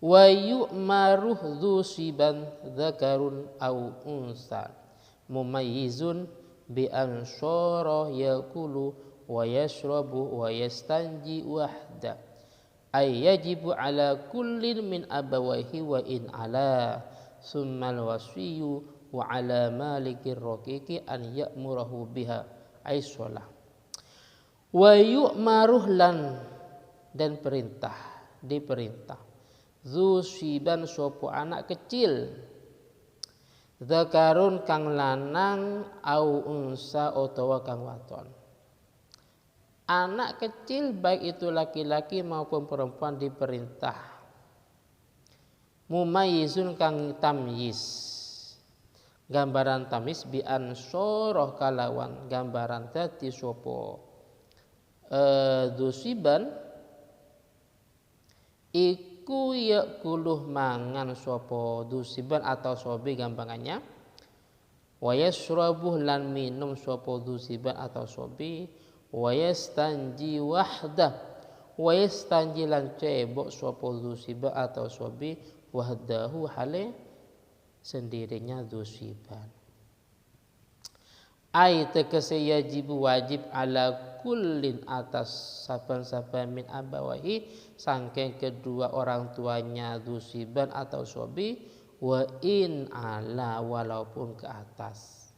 wa yu'maruh dzusiban dzakarun au unsa mumayyizun bi ansara yakulu wa yashrabu wa yastanji wahda ay yajibu ala kullin min abawaihi wa in ala summal wasiyyu wa ala malikir raqiqi an ya'murahu biha ay sholah wa yu'maruh lan dan diperintah zusiban sopo anak kecil zakarun kang lanang au unsa utawa kang waton. Anak kecil baik itu laki-laki maupun perempuan diperintah mumayyizun kang tamyiz. Gambaran tamyiz bi ansoroh kalawan gambaran dadi sopo zusiban iku yakuluh mangan sopo dusiban atau sobi gampangannya wa yashrabuh lan minum sopo dusiban atau sobi wa yastanji wahdah wa yastanji lan cebok sopo dusiban atau sobi wahdahu hale sendirinya dusiban ai tegese yajibu wajib ala kullin atas saban-saban min abawahi sangking kedua orang tuanya dusiban atau sobi wa in ala walaupun ke atas.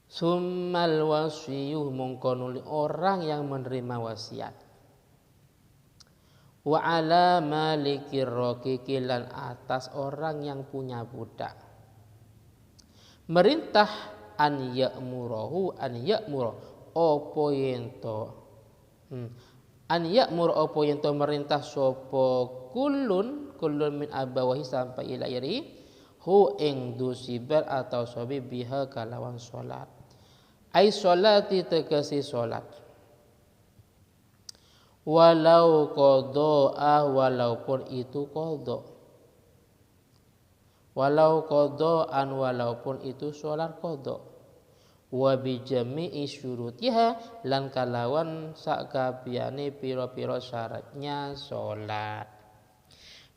Summal wasiyuh mengkonuli orang yang menerima wasiat wa ala malikir raqiqi lan atas orang yang punya budak merintah an ya'murahu an ya'mur opo yento an ya'mur opo yento merintah sopo kullun min abawahi sampai ila iri hu ing dusibar atau sobi biha kalawan solat ai solati tegesi solat walau qada'ah walaupun itu qada walau qada'an walaupun itu solat qada wa bi jami'i syurutiha lan kalawan sakabehane pira-pira syaratnya salat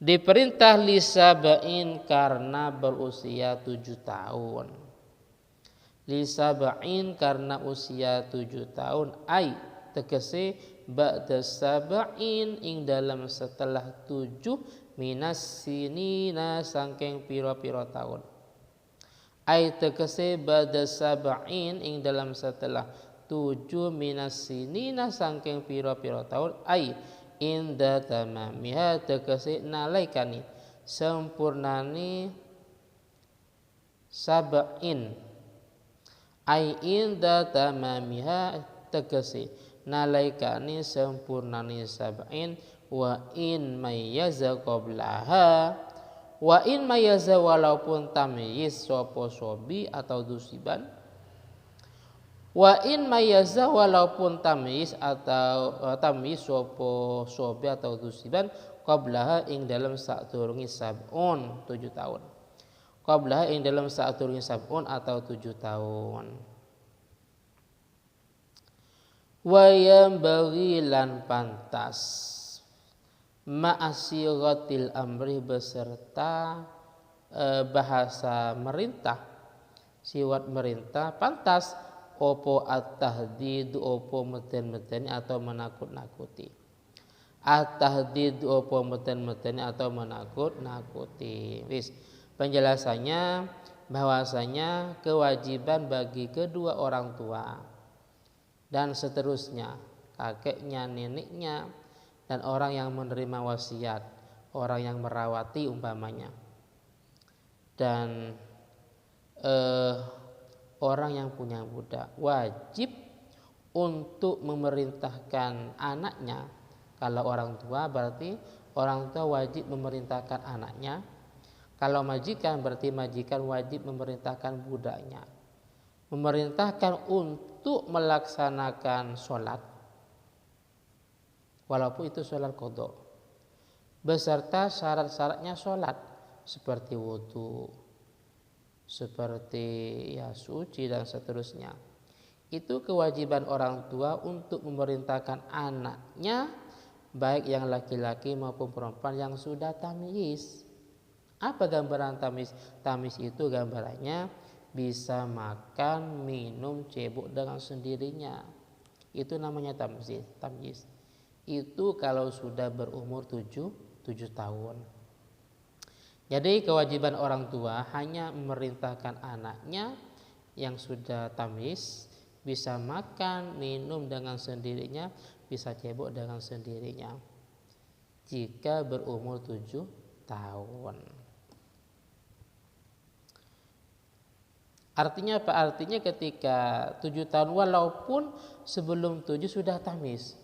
diperintah lisabain karena berusia 7 tahun lisabain karena usia 7 tahun ai tegese ba'da sab'in ing dalam setelah 7 minas sinina sangking pira-pira tahun ai tegese ba'da sab'in ing dalam setelah 7 minas sinina sangking pira-pira tahun ai inda tamamiha tegese nalaikani sempurnani sab'in ai inda tamamiha tegese nalaikani sempurnani sab'in wa in mayyaza qablaha wa in mayyaza walaupun tamyiz sapa sobi atau dusiban wa in mayyaza walaupun tamyiz atau tamyiz sapa sobi atau dusiban qablaha ing dalam sadurunge sab'un 7 tahun qablaha ing dalam sadurunge sab'un atau 7 tahun wayam bagi lan pantas ma'asiratil amri beserta bahasa merintah siwat merintah pantas opo at-tahdid opo meten-meteni atau menakut-nakuti at-tahdid opo meten-meteni atau menakut-nakuti wis penjelasannya bahwasanya kewajiban bagi kedua orang tua dan seterusnya, kakeknya, neneknya, dan orang yang menerima wasiat, orang yang merawati umpamanya, dan orang yang punya budak wajib untuk memerintahkan anaknya. Kalau orang tua berarti orang tua wajib memerintahkan anaknya. Kalau majikan berarti majikan wajib memerintahkan budaknya. Memerintahkan untuk melaksanakan sholat walaupun itu sholat qada beserta syarat-syaratnya sholat seperti wudu, seperti suci dan seterusnya. Itu kewajiban orang tua untuk memerintahkan anaknya baik yang laki-laki maupun perempuan yang sudah tamyiz. Apa gambaran tamyiz? Tamyiz itu gambarannya bisa makan, minum, cebok dengan sendirinya. Itu namanya tamyiz. Itu kalau sudah berumur 7 tahun. Jadi kewajiban orang tua hanya memerintahkan anaknya yang sudah tamyiz bisa makan, minum dengan sendirinya, bisa cebok dengan sendirinya jika berumur 7 tahun. Artinya apa? Artinya ketika 7 tahun walaupun sebelum 7 sudah tamyiz.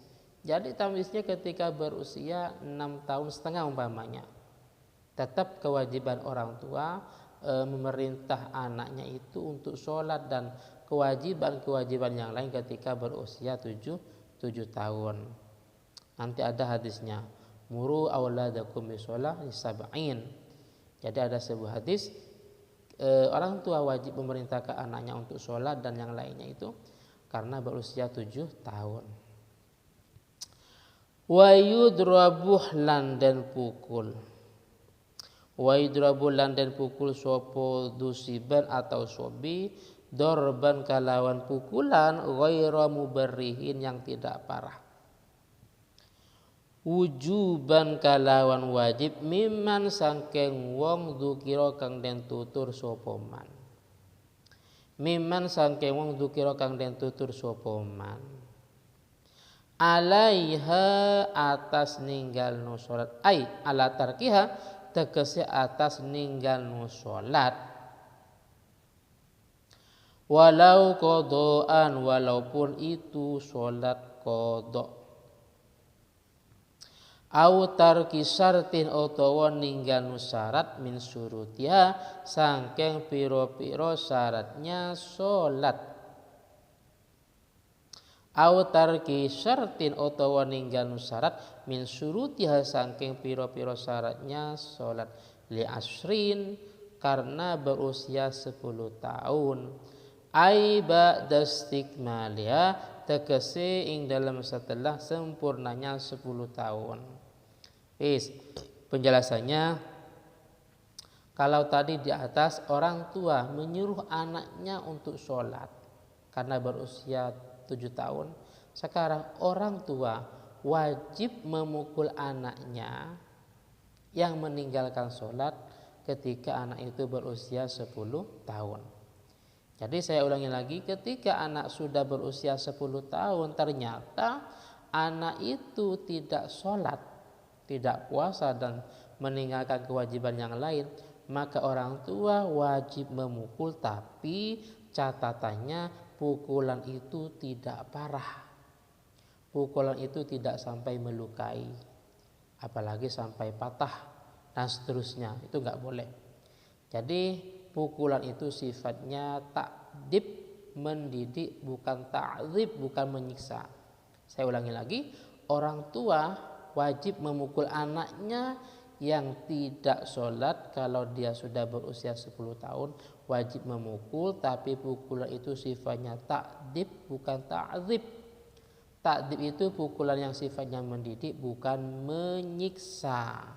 Jadi tamyiznya ketika berusia 6 tahun setengah umpamanya. Tetap kewajiban orang tua memerintah anaknya itu untuk sholat dan kewajiban-kewajiban yang lain ketika berusia 7 tahun. Nanti ada hadisnya, muru auladakum bisolah sab'in. Jadi ada sebuah hadis, orang tua wajib memerintahkan anaknya untuk sholat dan yang lainnya itu karena berusia 7 tahun. Wa yudrabuh lan den pukul. Wa yudrabu lan den pukul sapa dusiban atau sobi dorban kalawan pukulan ghairu mubarrihin yang tidak parah. Wujuban kalawan wajib mimman sangking wong dzukira kang den tutur sapa man. Mimman sangking wong dzukira kang den tutur sapa man. Alaiha atas ninggalno salat ai ala tarkiha tegese atas ninggalno salat walau qadaan walaupun itu salat qada au tarki syartin utawa ninggalno syarat min syurutiha saking pira-pira syaratnya salat au tarki syartin utawa ninggalno syarat min syurutiha saking pira-pira syaratnya salat li asrin karena berusia 10 tahun ai ba'da istikmaliha tegese ing dalam setelah sempurnanya 10 tahun. Penjelasannya, kalau tadi di atas orang tua menyuruh anaknya untuk sholat karena berusia 7 tahun. Sekarang orang tua wajib memukul anaknya yang meninggalkan sholat ketika anak itu berusia 10 tahun. Jadi saya ulangi lagi, ketika anak sudah berusia 10 tahun ternyata anak itu tidak sholat, tidak puasa dan meninggalkan kewajiban yang lain, maka orang tua wajib memukul, tapi catatannya pukulan itu tidak parah. Pukulan itu tidak sampai melukai, apalagi sampai patah dan seterusnya. Itu enggak boleh. Jadi pukulan itu sifatnya ta'dib, mendidik, bukan ta'dzib, bukan menyiksa. Saya ulangi lagi, orang tua wajib memukul anaknya yang tidak sholat kalau dia sudah berusia 10 tahun, wajib memukul, tapi pukulan itu sifatnya ta'dib bukan ta'dzib. Ta'dzib itu pukulan yang sifatnya mendidik bukan menyiksa,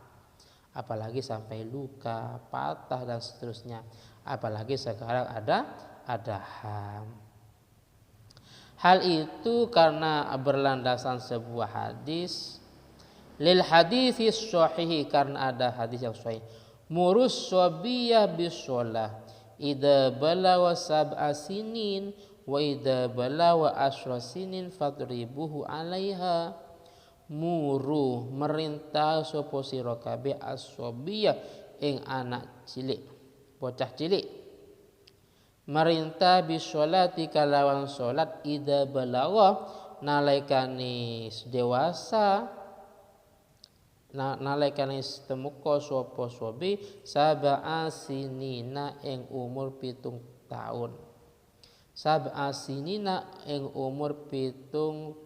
apalagi sampai luka, patah dan seterusnya. Apalagi sekarang ada HAM. Hal itu karena berlandasan sebuah hadis, lil haditsis sahih, karena ada hadis yang sahih. Murus sabiyah bisolah idza balawa sab'a sinin wa idza balawa asyra sinin fadribuhu 'alaiha. Muru merintah sapa sira kabeh as-sabiyah ing anak cilik, bocah cilik, merintah bisolati kalawan salat idza balawa nalaikane dewasa, nalaikane temuka sapa sobi sab'a sinina ing umur 7 tahun. Sab'a sinina ing umur 7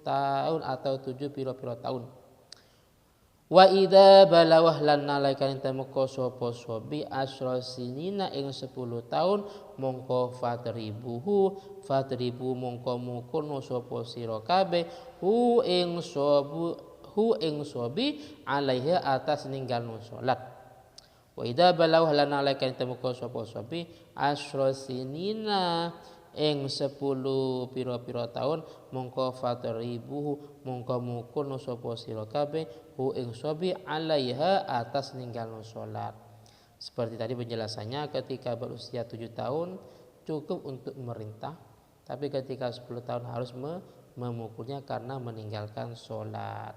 tahun atau 7 pira-pira tahun. Wa idza balawah lan nalaikane temuka sapa sobi asyra sinina ing 10 tahun mongko fatribu mongko mukul sapa sira kabeh hu ing sobu hu ing sobi alaiha atas ninggalno salat. Wa idza balau halana alaikan temuka sapa sobi asyra sinina ing 10 pira-pira taun mongko fatribuhu mongko mukul sapa sira kabeh hu ing sobi alaiha atas ninggalno salat. Seperti tadi penjelasannya, ketika berusia 7 tahun cukup untuk memerintah, tapi ketika 10 tahun harus memukulnya karena meninggalkan sholat.